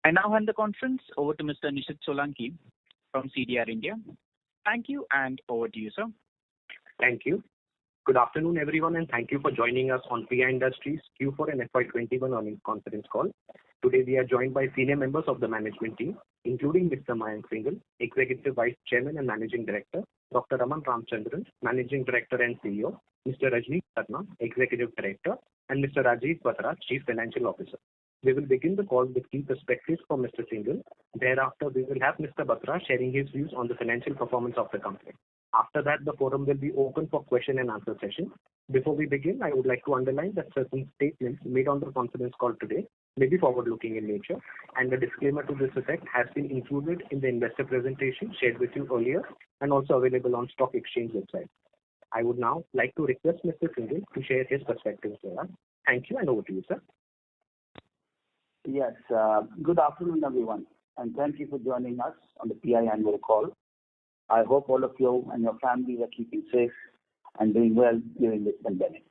I now hand the conference over to Mr. Nishit Solanki from CDR India. Thank you, and over to you, sir. Thank you. Good afternoon, everyone, and thank you for joining us on PI Industries Q4 and FY21 earnings conference call. Today, we are joined by senior members of the management team, including Mr. Mayank Singhal, Executive Vice Chairman and Managing Director, Dr. Raman Ramachandran, Managing Director and CEO, Mr. Rajnish Sarna, Executive Director, and Mr. Rajiv Batra, Chief Financial Officer. We will begin the call with key perspectives from Mr. Singhal. Thereafter, we will have Mr. Batra sharing his views on the financial performance of the company. After that, the forum will be open for question and answer session. Before we begin, I would like to underline that certain statements made on the conference call today may be forward-looking in nature, and a disclaimer to this effect has been included in the investor presentation shared with you earlier and also available on stock exchange website. I would now like to request Mr. Singhal to share his perspectives with us. Thank you, and over to you, sir. Yes, good afternoon, everyone, and thank you for joining us on the PI annual call. I hope all of you and your families are keeping safe and doing well during this pandemic.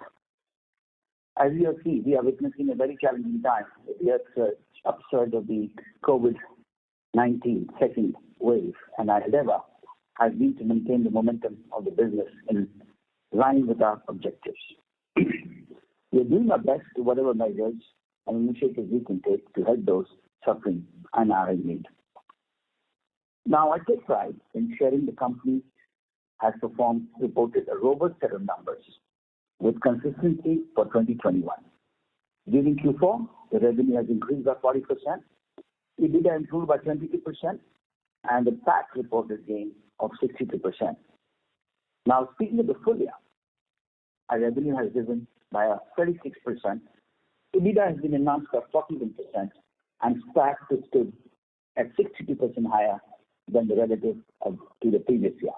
As you have seen, we are witnessing a very challenging time with the upsurge of the COVID-19 second wave, and our endeavor has been to maintain the momentum of the business in line with our objectives. We are doing our best to whatever measures and initiatives we can take to help those suffering and are in need. Now, I take pride in sharing the company has reported a robust set of numbers with consistency for 2021. During Q4, the revenue has increased by 40%, EBITDA improved by 22%, and the PAT reported gain of 62%. Now, speaking of the full year, our revenue has risen by 36%, EBITDA has been enhanced by 41%, and PAT stood at 62% higher than the relative to the previous year.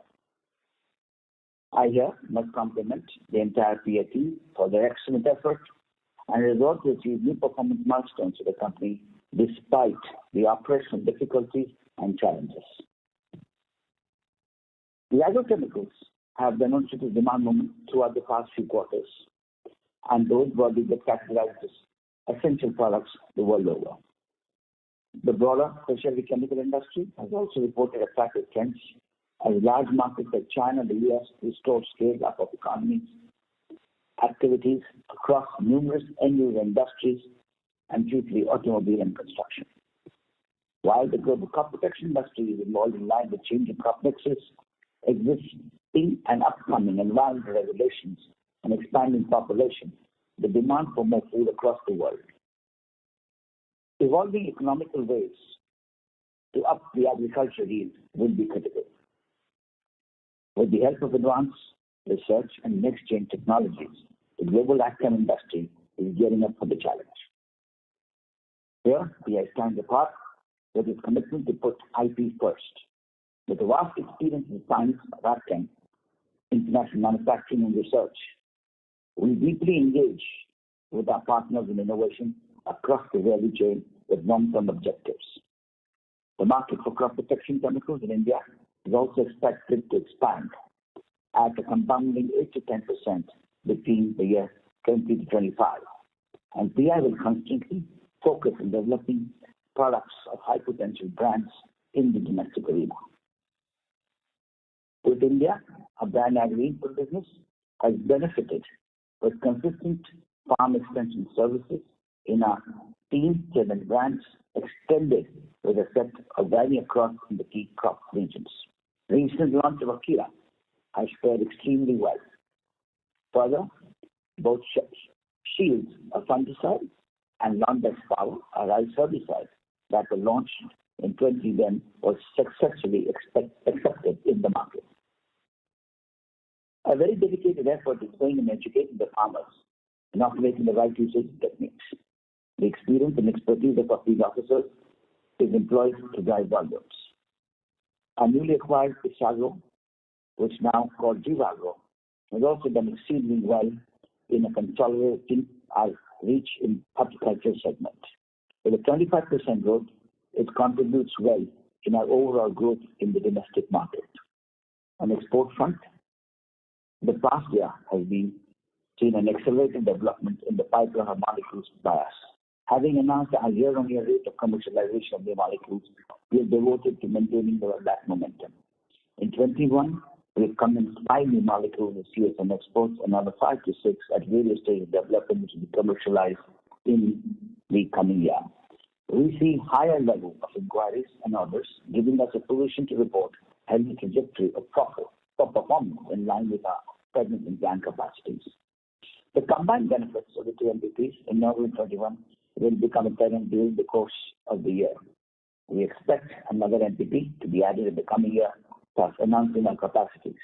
I here must compliment the entire PI team for their excellent effort and resolve to achieve new performance milestones for the company despite the operational difficulties and challenges. The agrochemicals have demonstrated demand momentum throughout the past few quarters, and those broadly get categorized as essential products the world over. The broader specialty chemical industry has also reported attractive trends as large markets like China and the US restore scale up of economies, activities across numerous end-user industries, and chiefly automobile and construction. While the global crop protection industry is involved in line with changing crop mixes, existing and upcoming environmental regulations, and expanding population, the demand for more food across the world. Evolving economical ways to up the agriculture yield will be critical. With the help of advanced research and next-gen technologies, the global agchem industry is gearing up for the challenge. Here, PI stands apart with its commitment to put IP first. With a vast experience in science of agchem, international manufacturing and research, we deeply engage with our partners in innovation across the value chain with long-term objectives. The market for crop protection chemicals in India is also expected to expand at a compounding 8 to 10% between the year 20 to 25. And PI will constantly focus on developing products of high potential brands in the domestic arena. With India, our brand agri-input business has benefited with consistent farm extension services in our team-driven brands extended with a set of value across the key crop regions. The recent launch of Akira has fared extremely well. Further, both Shields, a fungicide, and Londex Power, a rice herbicide that were launched in 2010 was successfully accepted in the market. A very dedicated effort is going in educating the farmers and operating the right usage techniques. The experience and expertise of our field officers is employed to drive volumes. Our newly acquired Isagro, which now called Jivagro, has also done exceedingly well in a consolidating our reach in horticulture segment. With a 25% growth, it contributes well in our overall growth in the domestic market. On the export front, the past year has seen an accelerated development in the pipeline of molecules by us, Having announced our year-on-year rate of commercialization of new molecules, we are devoted to maintaining that momentum. In 21, we have commenced 5 new molecules with CSM exports, another 5 to 6 at various stages of development which will be commercialized in the coming year. We see higher level of inquiries and orders, giving us a position to report healthy trajectory of profit for performance in line with our present and planned capacities. The combined benefits of the two entities in November 21 will become apparent during the course of the year. We expect another entity to be added in the coming year, thus enhancing our capacities.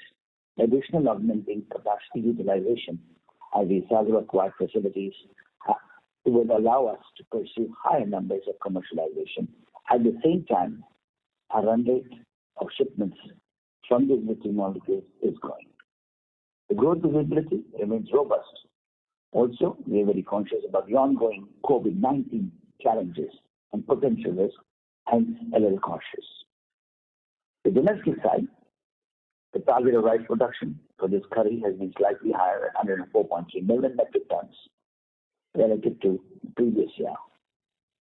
Additional augmenting capacity utilization as the Sagar acquired facilities will allow us to pursue higher numbers of commercialization. At the same time, our run rate of shipments from the existing molecules is growing. The growth visibility remains robust. Also, we are very conscious about the ongoing COVID-19 challenges and potential risks, hence a little cautious. The domestic side, the target of rice production for this curry has been slightly higher at 104.3 million metric tons relative to the previous year.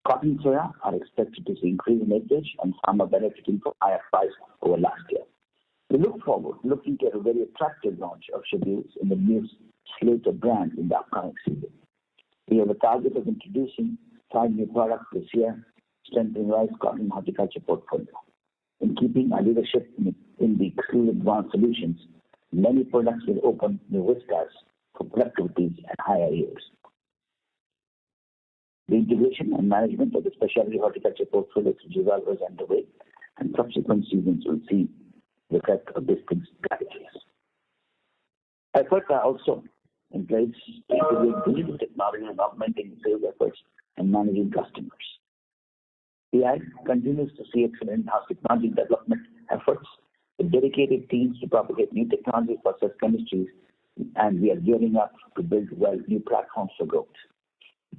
Cotton and soya are expected to see increase in acreage and farmer benefiting from higher price over last year. We look forward looking at a very attractive launch of schedules in the new slate of brands in the upcoming season. We have a target of introducing 5 new products this year, strengthening rice, cotton, and horticulture portfolio. In keeping our leadership in the exclusive advanced solutions, many products will open new vistas for productivities and higher yields. The integration and management of the specialty horticulture portfolio to Jivagro is underway, and subsequent seasons will see the effect of distinct strategies. Efforts are also in place to integrate digital technology and augmenting sales efforts and managing customers. PI continues to see excellent in-house technology development efforts with dedicated teams to propagate new technology for such chemistries, and we are gearing up to build new platforms for growth.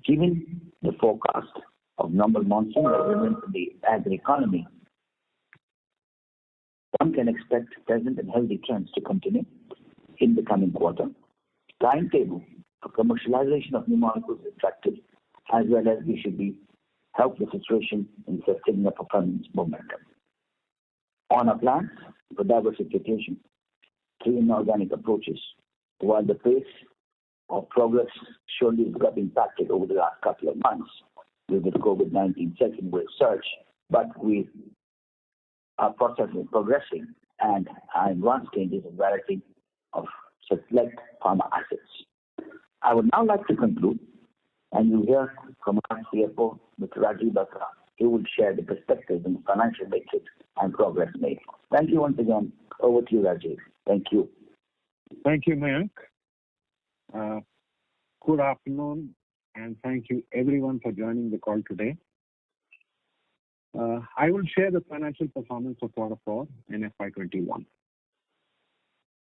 Given the forecast of normal monsoon development in the agri economy, one can expect present and healthy trends to continue in the coming quarter. Timetable for commercialization of new molecules is attractive, as well as we should be help the situation in sustaining the performance momentum. On our plans for diversification through inorganic approaches, while the pace of progress surely got impacted over the last couple of months with the COVID-19 second wave surge, but we are processing, progressing, and are in advanced stages of variety of select pharma assets. I would now like to conclude, and you'll hear from our CFO, Mr. Rajiv Batra. He will share the perspectives and financial metrics and progress made. Thank you once again. Over to you, Rajiv. Thank you. Thank you, Mayank. Good afternoon, and thank you everyone for joining the call today. I will share the financial performance of Q4 in FY21.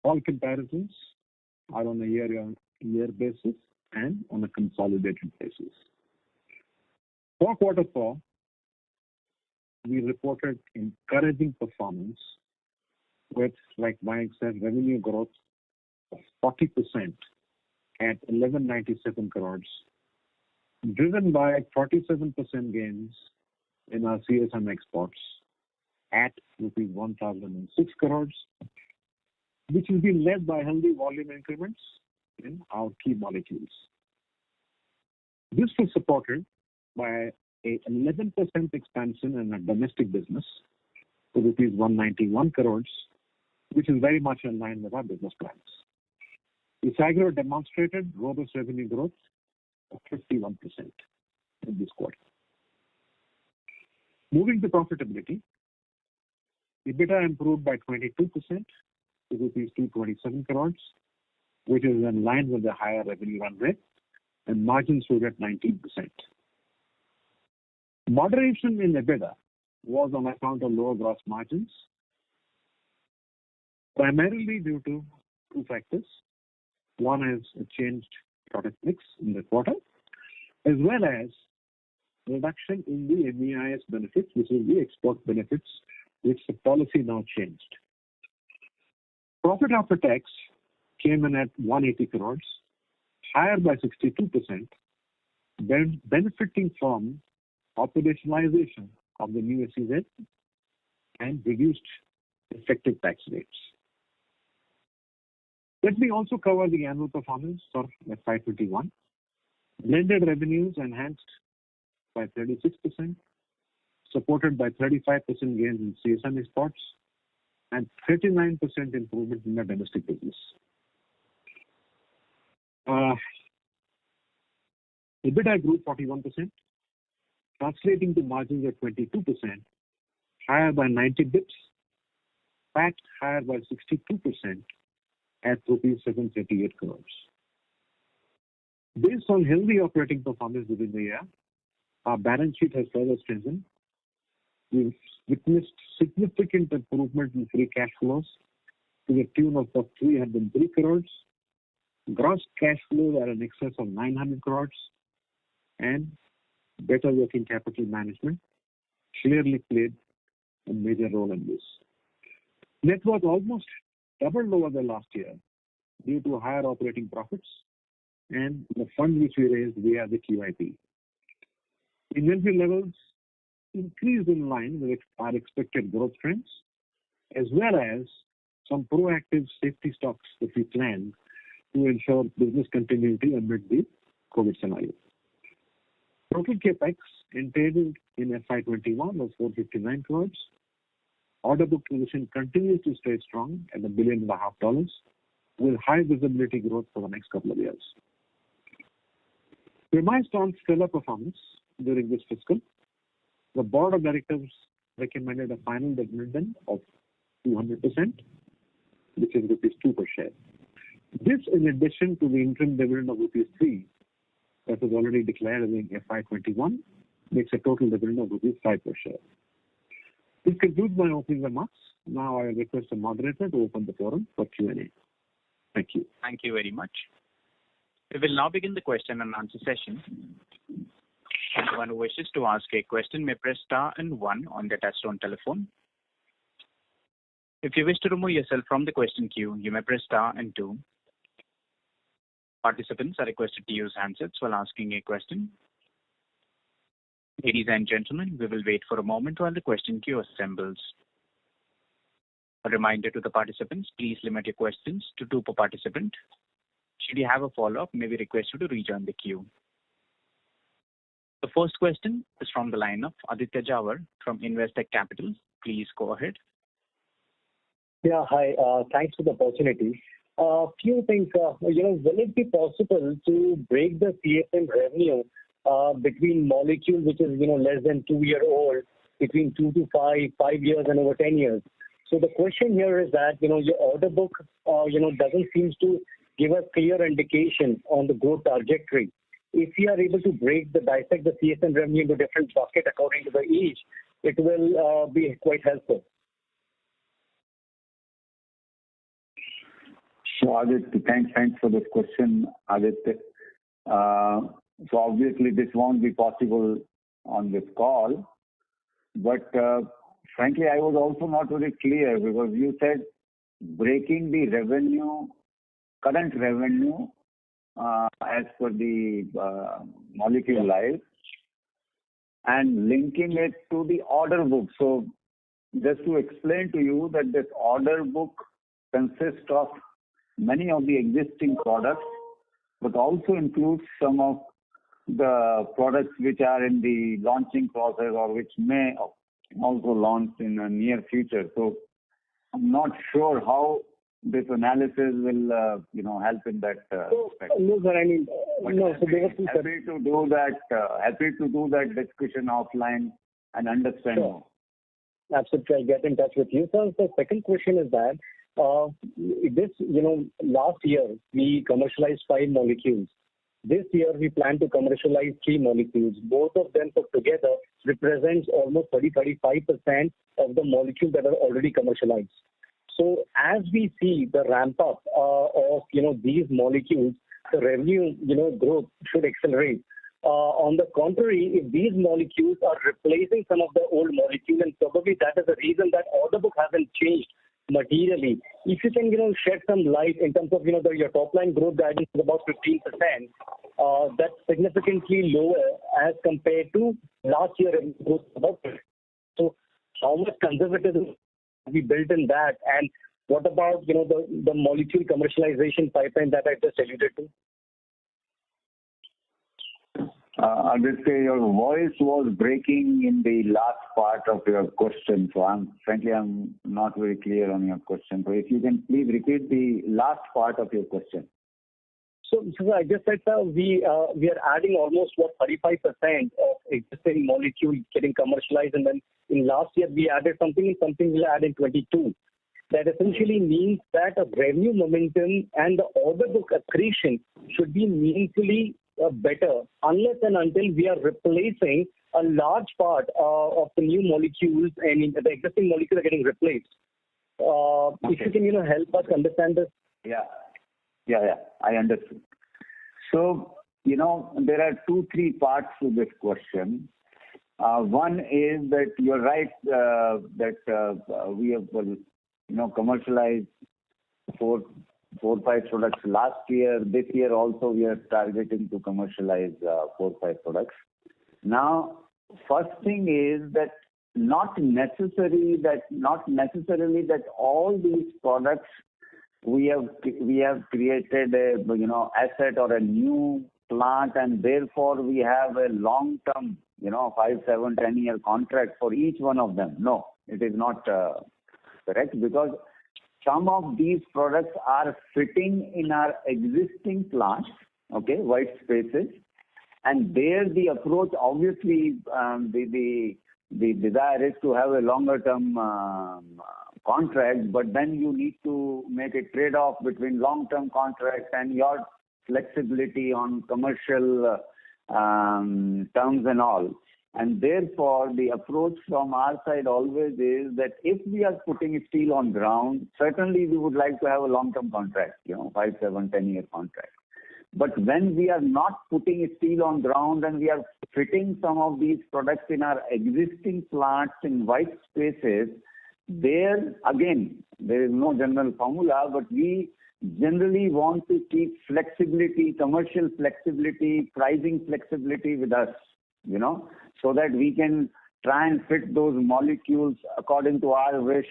All comparisons are on a year-on-year basis and on a consolidated basis. For Q4, we reported encouraging performance with, like Mayank said, revenue growth of 40% at 1197 crores, driven by 47% gains in our CSM exports at rupees 1,006 crores, which has been led by healthy volume increments in our key molecules. This was supported by a 11% expansion in our domestic business to rupees 191 crores, which is very much in line with our business plans. Isagro demonstrated robust revenue growth of 51% in this quarter. Moving to profitability, EBITDA improved by 22% to rupees 227 crores, which is in line with the higher revenue run rate, and margins stood at 19%. Moderation in EBITDA was on account of lower gross margins, primarily due to two factors. One is a changed product mix in the quarter, as well as reduction in the MEIS benefits, which is the export benefits, which the policy now changed. Profit after tax came in at 180 crores, higher by 62%, benefiting from operationalization of the new SEZ and reduced effective tax rates. Let me also cover the annual performance for FY21. Blended revenues enhanced by 36%, supported by 35% gains in CSM exports and 39% improvement in the domestic business. EBITDA grew 41%, translating to margins of 22%, higher by 90 bps, PAT higher by 62% at rupees 738 crores. Based on healthy operating performance within the year, our balance sheet has further strengthened. We've witnessed significant improvement in free cash flows to the tune of 303 crores. Gross cash flows are in excess of 900 crores, and better working capital management clearly played a major role in this. Net worth almost doubled over the last year due to higher operating profits and the fund which we raised via the QIP. Inventory levels increased in line with our expected growth trends, as well as some proactive safety stocks that we planned to ensure business continuity amid the COVID scenario. Total capex entailed in FY21 was 459 crores. Order book position continues to stay strong at $1.5 billion, with high visibility growth for the next couple of years. Premised on stellar performance during this fiscal, the Board of Directors recommended a final dividend of 200%, which is rupees 2 per share. This, in addition to the interim dividend of rupees 3 that was already declared in FY21, makes a total dividend of rupees 5 per share. This concludes my opening remarks. Now I request the moderator to open the forum for Q&A. Thank you. Thank you very much. We will now begin the question and answer session. Anyone who wishes to ask a question may press star and 1 on their touchtone telephone. If you wish to remove yourself from the question queue, you may press star and 2. Participants are requested to use handsets while asking a question. Ladies and gentlemen, we will wait for a moment while the question queue assembles. A reminder to the participants, please limit your questions to 2 per participant. Should you have a follow-up, may we request you to rejoin the queue. The first question is from the line of Aditya Jhawar from Investec Capital. Please go ahead. Yeah, hi. Thanks for the opportunity. Few things. Will it be possible to break the CSM revenue between molecules which is less than 2-year-old, between 2 to 5 years, and over 10 years? So the question here is that your order book doesn't seem to give us clear indication on the growth trajectory. If we are able to dissect the CSM revenue into different buckets according to the age, it will be quite helpful. So Aditya, thanks for this question, Aditya. So obviously this won't be possible on this call, but frankly I was also not very clear because you said breaking the current revenue as per the molecule life and linking it to the order book. So just to explain to you that this order book consists of many of the existing products, but also includes some of the products which are in the launching process or which may also launch in the near future. So I'm not sure how this analysis will, help in that respect. No, sir. Happy to do that discussion offline and understand more. Absolutely, I'll get in touch with you. So the second question is that last year we commercialized 5 molecules. This year we plan to commercialize 3 molecules. Both of them put together represents almost 30-35% of the molecules that are already commercialized. So as we see the ramp up of these molecules, the revenue growth should accelerate. On the contrary, if these molecules are replacing some of the old molecules, and probably that is the reason that order book hasn't changed materially. if you can, shed some light in terms of, your top line growth guidance is about 15%. That's significantly lower as compared to last year growth about 50%. So how much conservatism we built in that, and what about, the molecule commercialization pipeline that I just alluded to? Aditya, your voice was breaking in the last part of your question, so I'm not very clear on your question. So if you can please repeat the last part of your question. So I just said, sir, we are adding almost 35% of existing molecules getting commercialized, and then in last year we added something we'll add in 22. That essentially means that a revenue momentum and the order book accretion should be meaningfully better, unless and until we are replacing a large part of the new molecules and the existing molecules are getting replaced. If you can, help us understand this. Yeah, I understood. So, there are 2-3 parts to this question. One is that you're right that we have commercialized 4-5 products last year. This year also we are targeting to commercialize 4-5 products. Now, first thing is that not necessarily that all these products we have created a asset or a new plant, and therefore we have a long term 5, 7, 10-year contract for each one of them. No, it is not correct, because some of these products are fitting in our existing plants, white spaces, and there the approach, obviously, the desire is to have a longer term contract, but then you need to make a trade-off between long-term contracts and your flexibility on commercial terms and all. And therefore, the approach from our side always is that if we are putting steel on ground, certainly we would like to have a long-term contract, 5, 7, 10-year contract. But when we are not putting steel on ground and we are fitting some of these products in our existing plants in white spaces, there again, there is no general formula, but we generally want to keep flexibility, commercial flexibility, pricing flexibility with us, so that we can try and fit those molecules according to our wish,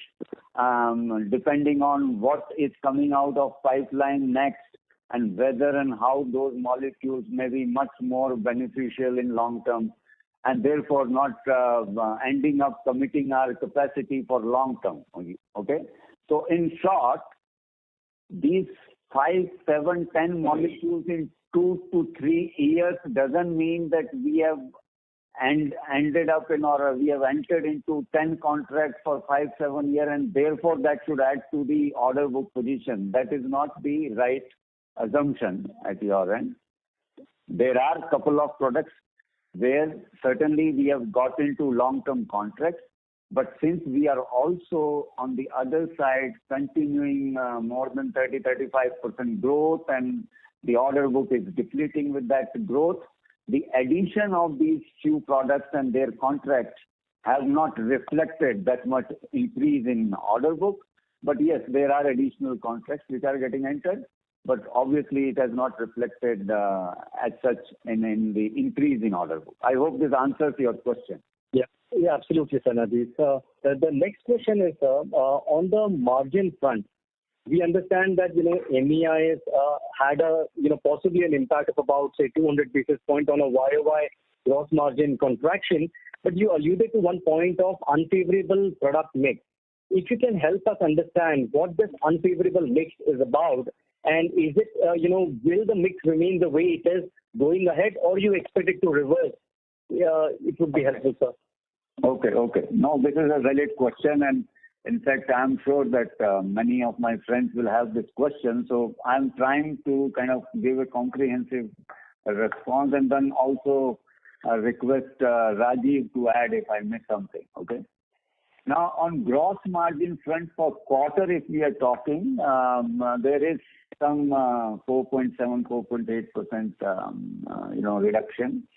depending on what is coming out of pipeline next, and whether and how those molecules may be much more beneficial in long term, and therefore not ending up committing our capacity for long term. Okay? So in short, these 5, 7, 10 molecules in 2 to 3 years doesn't mean that we have ended up in, or we have entered into 10 contracts for 5, 7 years, and therefore that should add to the order book position. That is not the right assumption at your end. There are a couple of products where certainly we have got into long-term contracts, but since we are also on the other side continuing more than 30-35% growth, and the order book is depleting with that growth, the addition of these few products and their contracts have not reflected that much increase in order book. But yes, there are additional contracts which are getting entered, but obviously it has not reflected as such in the increase in order book. I hope this answers your question. Yeah, absolutely, Sanadi. The next question is on the margin front. We understand that MEIS had possibly an impact of about, say, 200 basis points on a YOY gross margin contraction, but you alluded to one point of unfavorable product mix. If you can help us understand what this unfavorable mix is about, and is it will the mix remain the way it is going ahead, or you expect it to reverse? It would be helpful, sir. Okay. No, this is a valid question, and in fact, I'm sure that many of my friends will have this question. So I'm trying to kind of give a comprehensive response, and then also request Rajiv to add if I miss something. Okay. Now, on gross margin front for quarter, if we are talking, there is some 4.7, 4.8% reduction.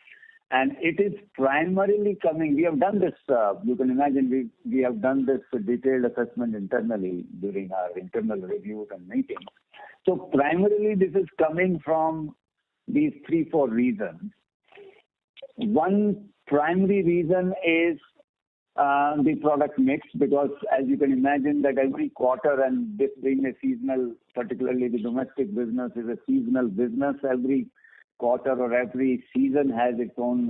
And it is primarily coming, we have done this, you can imagine we have done this detailed assessment internally during our internal reviews and meetings. So primarily this is coming from these 3-4 reasons. One primary reason is the product mix, because as you can imagine that every quarter, and this being a seasonal, particularly the domestic business is a seasonal business, every quarter or every season has its own,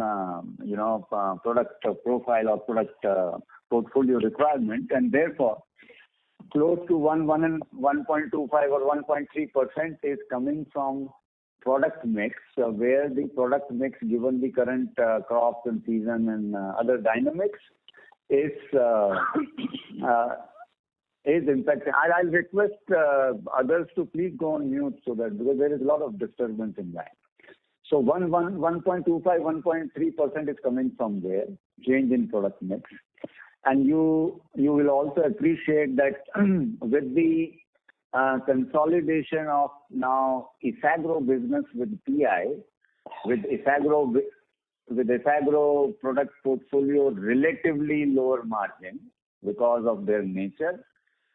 product profile or product portfolio requirement, and therefore close to 1.25 or 1.3% is coming from product mix, where the product mix, given the current crops and season and other dynamics, is impacting. I'll request others to please go on mute so that, because there is a lot of disturbance in that. So 1.25, 1.3% is coming from there, change in product mix. And you will also appreciate that with the consolidation of now Isagro business with PI, with Isagro product portfolio relatively lower margin because of their nature,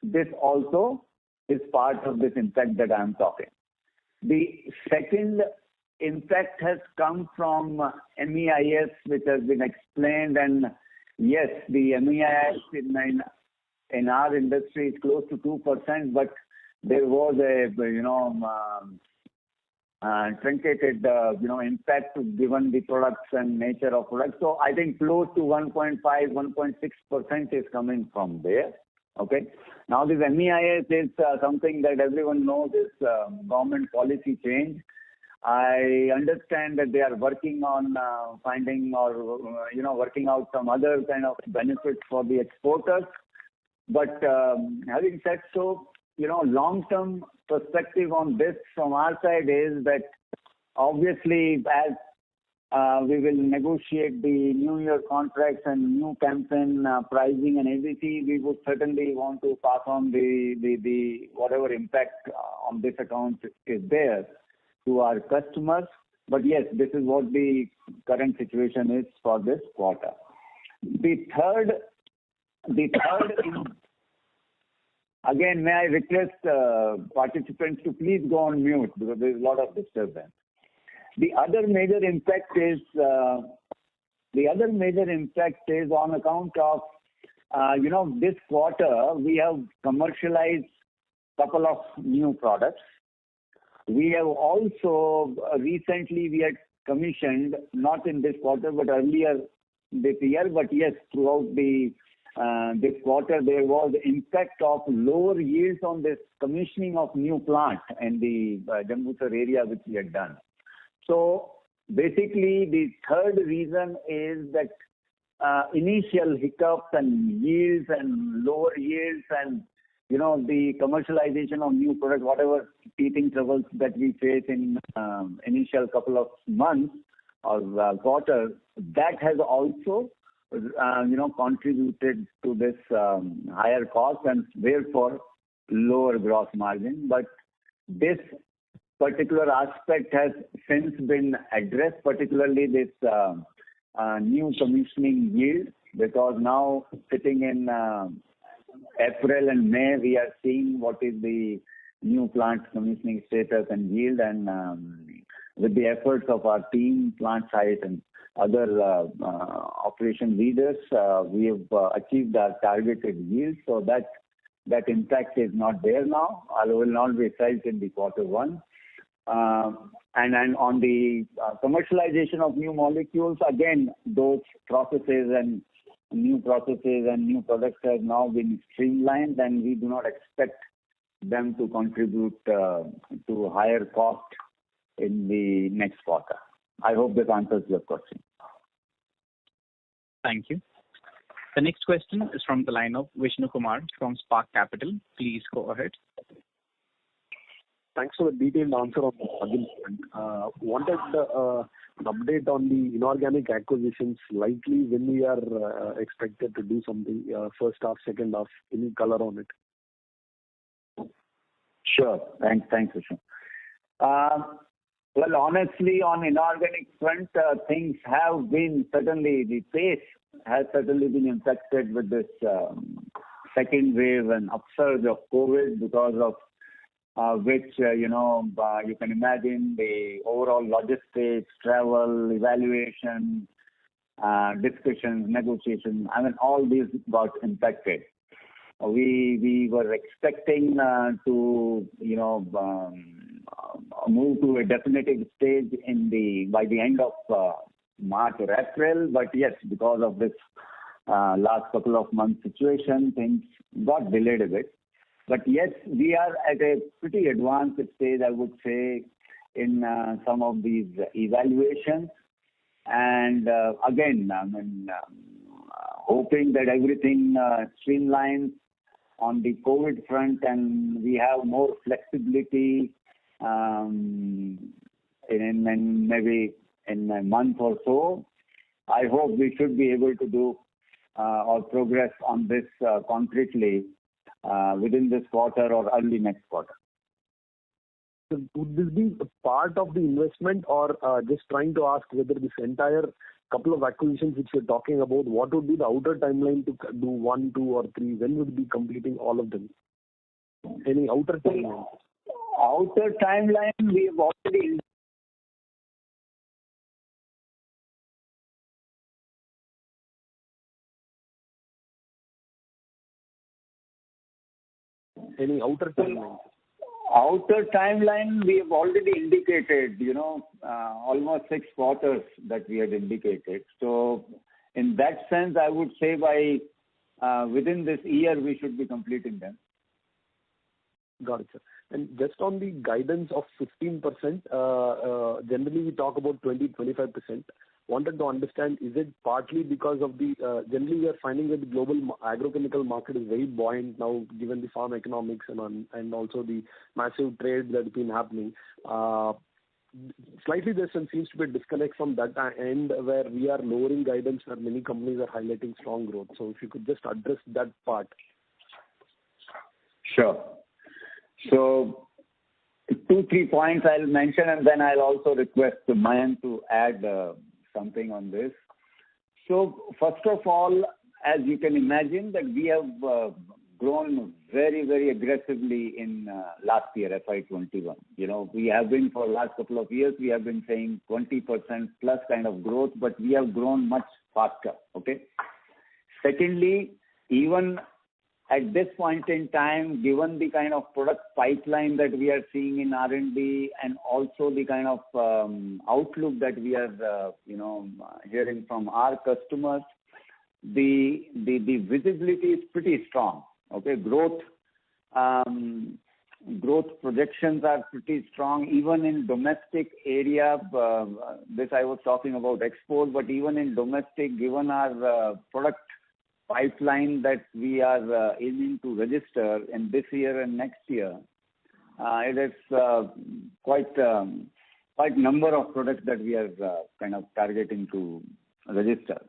this also is part of this impact that I am talking. The second impact has come from MEIS, which has been explained, and yes, the MEIS in our industry is close to 2%, but there was a truncated impact given the products and nature of products. So I think close to 1.5, 1.6% is coming from there. Okay. Now this MEIS is something that everyone knows is government policy change. I understand that they are working on finding or working out some other kind of benefits for the exporters. But having said so, long-term perspective on this from our side is that obviously as we will negotiate the new year contracts and new campaign pricing and everything, we would certainly want to pass on the whatever impact on this account is there to our customers. But yes, this is what the current situation is for this quarter. The third again, may I request participants to please go on mute because there is a lot of disturbance. The other major impact is on account of this quarter we have commercialized couple of new products. We have also recently we had commissioned, not in this quarter but earlier this year, but yes, throughout this quarter there was impact of lower yields on this commissioning of new plant in the Jambusar area which we had done. So basically the third reason is that initial hiccups and yields and lower yields and the commercialization of new products, whatever teething troubles that we face in initial couple of months or quarters, that has also contributed to this higher cost and therefore lower gross margin. But this particular aspect has since been addressed, particularly this new commissioning yield, because now sitting in April and May, we are seeing what is the new plant commissioning status and yield, and with the efforts of our team, plant site and other operation leaders, we have achieved our targeted yield. So that impact is not there now. I will not be felt in the quarter one. And on the commercialization of new molecules, again, those processes and new products have now been streamlined, and we do not expect them to contribute to higher cost in the next quarter. I hope this answers your question. Thank you. The next question is from the line of Vishnu Kumar from Spark Capital. Please go ahead. Thanks for the detailed answer on the margin front. Wanted an update on the inorganic acquisitions, likely when we are expected to do something, first half, second half, any color on it? Sure. Thanks, Vishnu. Well, honestly, on inorganic front, things have been certainly, the pace has certainly been impacted with this second wave and upsurge of COVID, because of which, you can imagine the overall logistics, travel, evaluation, discussions, negotiations, all these got impacted. We were expecting to, move to a definitive stage by the end of March or April, but yes, because of this last couple of months situation, things got delayed a bit. But yes, we are at a pretty advanced stage, I would say, in some of these evaluations. And again, hoping that everything streamlines on the COVID front and we have more flexibility in maybe in a month or so. I hope we should be able to do or progress on this concretely within this quarter or early next quarter. So would this be a part of the investment, or just trying to ask whether this entire couple of acquisitions which you're talking about, what would be the outer timeline to do 1, 2, or 3? When would be completing all of them? Any outer timeline? Outer timeline, we have already. Any outer timeline? Outer timeline, we have already indicated, almost 6 quarters that we had indicated. So in that sense, I would say by within this year, we should be completing them. Got it, sir. And just on the guidance of 15%, generally we talk about 20-25%. Wanted to understand, is it partly because of the, generally we are finding that the global agrochemical market is very buoyant now, given the farm economics and also the massive trade that has been happening. Slightly there seems to be a disconnect from that end where we are lowering guidance where many companies are highlighting strong growth. So if you could just address that part. Sure. So 2-3 points I'll mention, and then I'll also request Mayank to add something on this. So first of all, as you can imagine, that we have grown very, very aggressively in last year, FY21. We have been for the last couple of years, we have been saying 20% plus kind of growth, but we have grown much faster. Okay. Secondly, even at this point in time, given the kind of product pipeline that we are seeing in R&D and also the kind of outlook that we are, hearing from our customers, the visibility is pretty strong. Okay, growth projections are pretty strong, even in domestic area. This I was talking about export, but even in domestic, given our product pipeline that we are aiming to register in this year and next year, it is quite number of products that we are kind of targeting to register.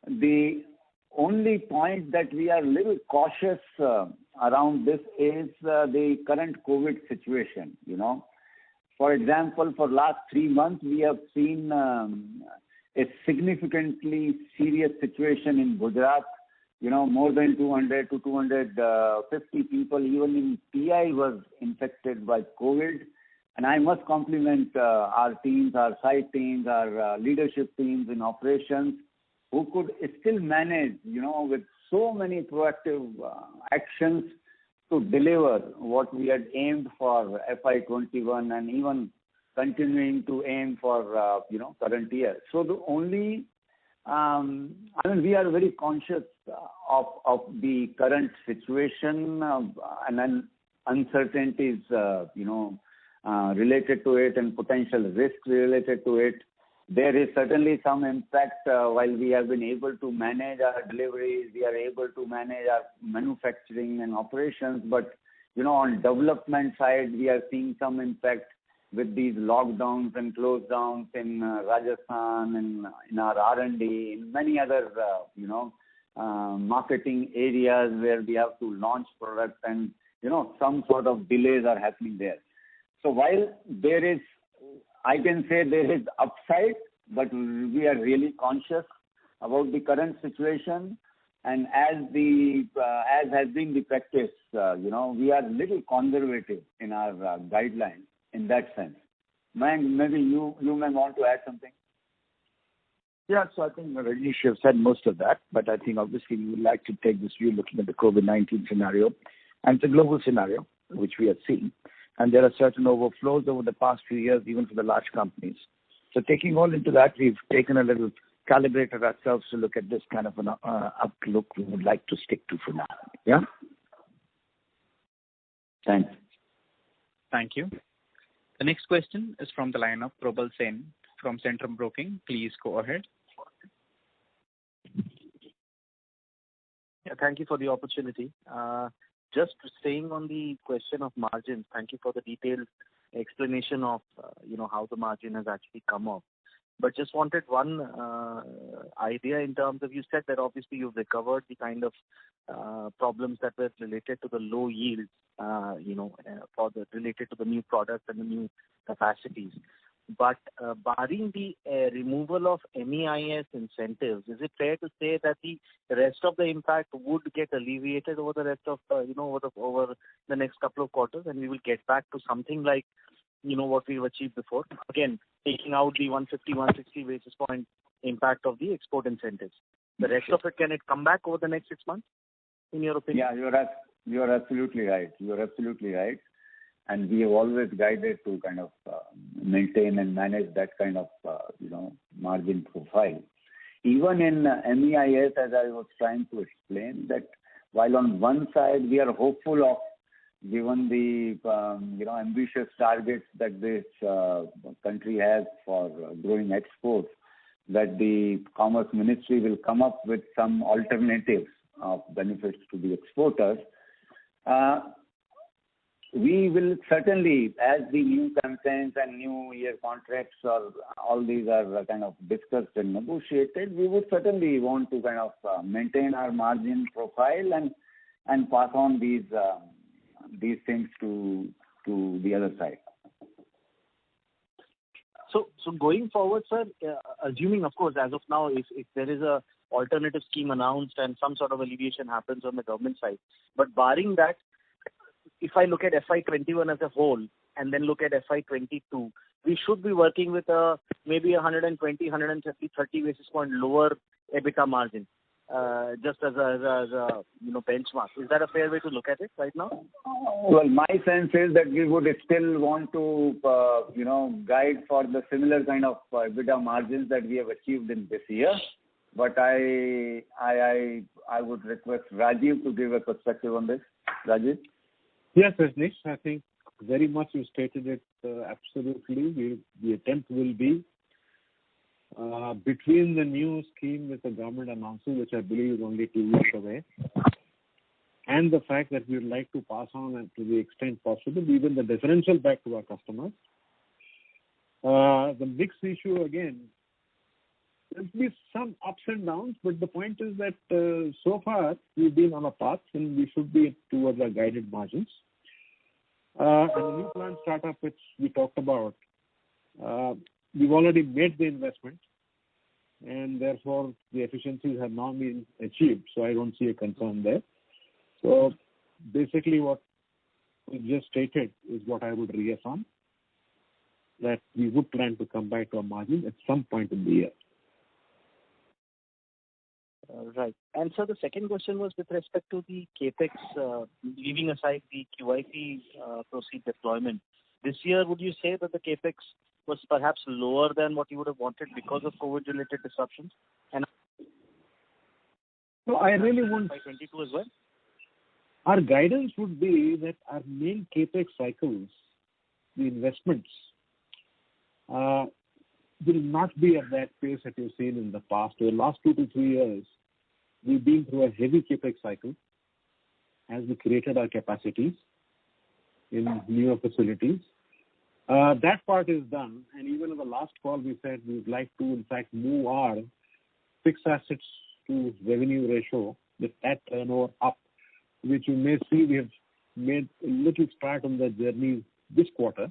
The only point that we are a little cautious around this is the current COVID situation. For example, for last 3 months, we have seen a significantly serious situation in Gujarat. More than 200 to 250 people, even in PI, was infected by COVID. And I must compliment our teams, our site teams, our leadership teams in operations, who could still manage, with so many proactive actions to deliver what we had aimed for FY21 and even continuing to aim for, current year. So the only, we are very conscious of the current situation and then uncertainties, related to it and potential risks related to it. There is certainly some impact while we have been able to manage our deliveries, we are able to manage our manufacturing and operations, but, on development side, we are seeing some impact with these lockdowns and close downs in Rajasthan and in our R&D, in many other, marketing areas where we have to launch products and, some sort of delays are happening there. So while there is I can say there is upside, but we are really conscious about the current situation. And as has been the practice, we are little conservative in our guidelines in that sense. Mayank, maybe you may want to add something. Yeah, so I think Rajnish have said most of that, but I think obviously we would like to take this view looking at the COVID-19 scenario, and it's a global scenario which we are seeing, and there are certain overflows over the past few years, even for the large companies. So taking all into that, we've taken a little calibrated ourselves to look at this kind of an outlook we would like to stick to for now. Yeah. Thanks. Thank you. The next question is from the line of Probal Sen from Centrum Broking. Please go ahead. Yeah, thank you for the opportunity. Just staying on the question of margins, thank you for the detailed explanation of how the margin has actually come up. But just wanted one idea in terms of, you said that obviously you've recovered the kind of problems that were related to the low yields, related to the new products and the new capacities. But barring the removal of MEIS incentives, is it fair to say that the rest of the impact would get alleviated over the rest of over the next couple of quarters, and we will get back to something like what we've achieved before? Again, taking out the 150-160 basis point impact of the export incentives. The rest of it, can it come back over the next 6 months, in your opinion? Yeah, you're absolutely right. You're absolutely right. And we have always guided to kind of maintain and manage that kind of, margin profile. Even in MEIS, as I was trying to explain, that while on one side we are hopeful of, given the, ambitious targets that this country has for growing exports, that the Commerce Ministry will come up with some alternatives of benefits to the exporters. We will certainly, as the new campaigns and new year contracts or all these are kind of discussed and negotiated, we would certainly want to kind of maintain our margin profile and pass on these things to the other side. So going forward, sir, assuming, of course, as of now, if there is a alternative scheme announced and some sort of alleviation happens on the government side, but barring that, if I look at FY21 as a whole and then look at FY22, we should be working with maybe 120, 130 basis point lower EBITDA margin, just as a benchmark. Is that a fair way to look at it right now? Well, my sense is that we would still want to, guide for the similar kind of EBITDA margins that we have achieved in this year. But I would request Rajiv to give a perspective on this. Rajiv? Yes, Rajnish, I think very much you stated it absolutely. The attempt will be between the new scheme with the government announcing, which I believe is only 2 weeks away, and the fact that we would like to pass on and to the extent possible, even the differential back to our customers. The mix issue, again, there'll be some ups and downs, but the point is that so far we've been on a path and we should be towards our guided margins. And the new plant startup, which we talked about, we've already made the investment and therefore the efficiencies have now been achieved, so I don't see a concern there. So basically what we just stated is what I would reaffirm, that we would plan to come back to a margin at some point in the year. Right. And so the second question was with respect to the capex, leaving aside the QIP proceed deployment. This year, would you say that the capex was perhaps lower than what you would have wanted because of COVID-related disruptions? And so I really want by 22 as well. Our guidance would be that our main capex cycles, the investments, will not be at that pace that you've seen in the past. For the last 2 to 3 years, we've been through a heavy capex cycle as we created our capacities in newer facilities. That part is done, and even in the last call we said we would like to in fact move our fixed assets to revenue ratio with that turnover up, which you may see we have made a little start on the journey this quarter.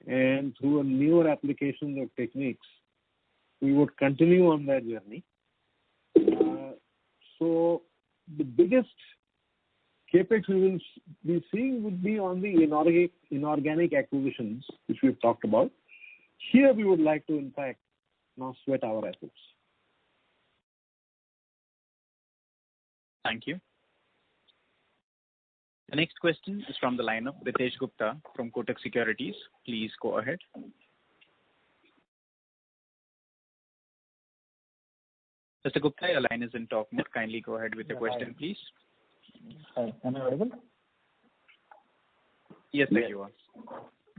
and through a newer application of techniques, we would continue on that journey. So the biggest capex we will be seeing would be on the inorganic acquisitions, which we've talked about. Here we would like to, in fact, now sweat our assets. Thank you. The next question is from the line of Ritesh Gupta from Kotak Securities. Please go ahead. Mr. Gupta, your line is in talk mode. Kindly go ahead with your question, please. Hi, am I audible? Yes, there you are.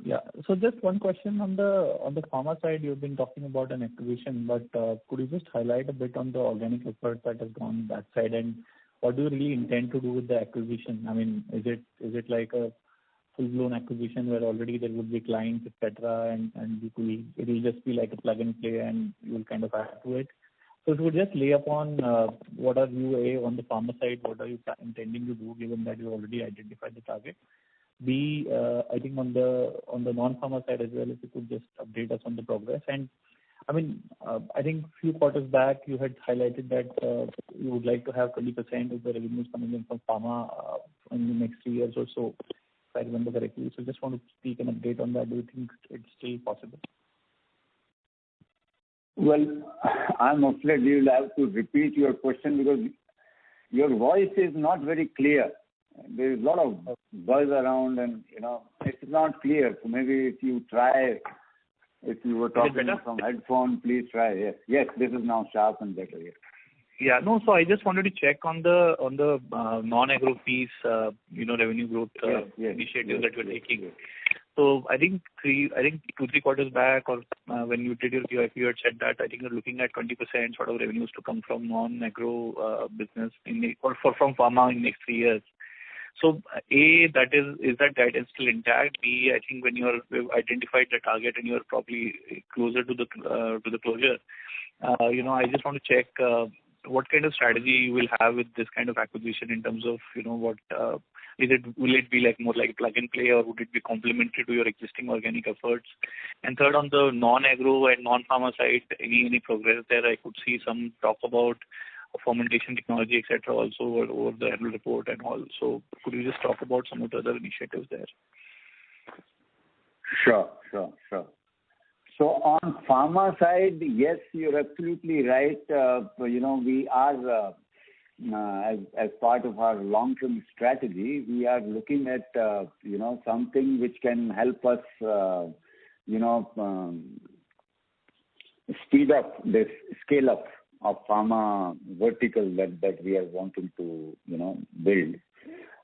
Yeah. So just one question on the pharma side. You've been talking about an acquisition, but could you just highlight a bit on the organic effort that has gone that side, and what do you really intend to do with the acquisition? I mean, is it like a full-blown acquisition where already there would be clients, etc., and it will just be like a plug and play, and you will kind of add to it? So if you would just lay upon what are you on the pharma side, what are you intending to do, given that you already identified the target? B, I think on the non-pharma side as well, if you could just update us on the progress. And I mean, I think a few quarters back you had highlighted that you would like to have 20% of the revenues coming in from pharma in the next 3 years or so, if I remember correctly. So just want to speak an update on that. Do you think it's still possible? Well, I'm afraid you will have to repeat your question because your voice is not very clear. There is a lot of buzz around and, it's not clear. So maybe if you try, if you were talking from headphone, please try. Yes, this is now sharp and better. Yes. Yeah, no, so I just wanted to check on the non-agro piece, revenue growth initiatives that you're taking. Yes. So I think 2-3 quarters back, or when you did your QIP, you had said that I think you're looking at 20% sort of revenues to come from non-agro business from pharma in the next 3 years. So A, is that guidance still intact? B, I think when you've identified the target and you're probably closer to the closure, I just want to check what kind of strategy you will have with this kind of acquisition in terms of what will it be like more like plug and play, or would it be complementary to your existing organic efforts? And third, on the non-agro and non-pharma side, any progress there? I could see some talk about fermentation technology, etc., also over the annual report and all. So could you just talk about some of the other initiatives there? Sure. So on pharma side, yes, you're absolutely right. We are, as part of our long-term strategy, we are looking at, something which can help us, speed up this scale up of pharma vertical that we are wanting to, build.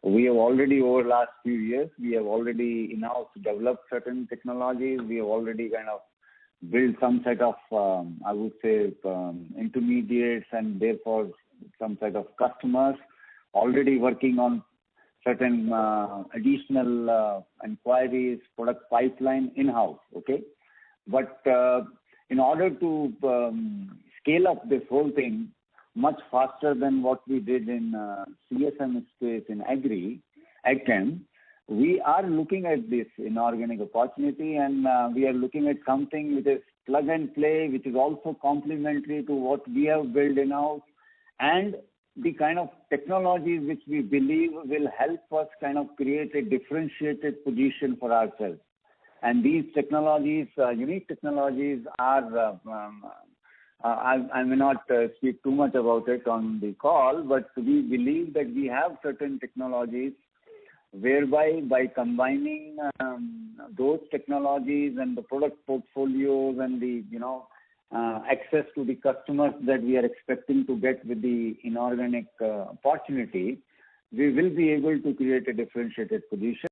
We have already, over the last few years, in-house developed certain technologies. We have already kind of built some set of, I would say, intermediates and therefore some set of customers already working on certain additional inquiries, product pipeline in-house, okay? But in order to scale up this whole thing much faster than what we did in CSM space in AgChem, we are looking at this inorganic opportunity, and we are looking at something which is plug and play, which is also complementary to what we have built in-house, and the kind of technologies which we believe will help us kind of create a differentiated position for ourselves. And these technologies, unique technologies, are, I may not speak too much about it on the call, but we believe that we have certain technologies whereby by combining those technologies and the product portfolios and the access to the customers that we are expecting to get with the inorganic opportunity, we will be able to create a differentiated position.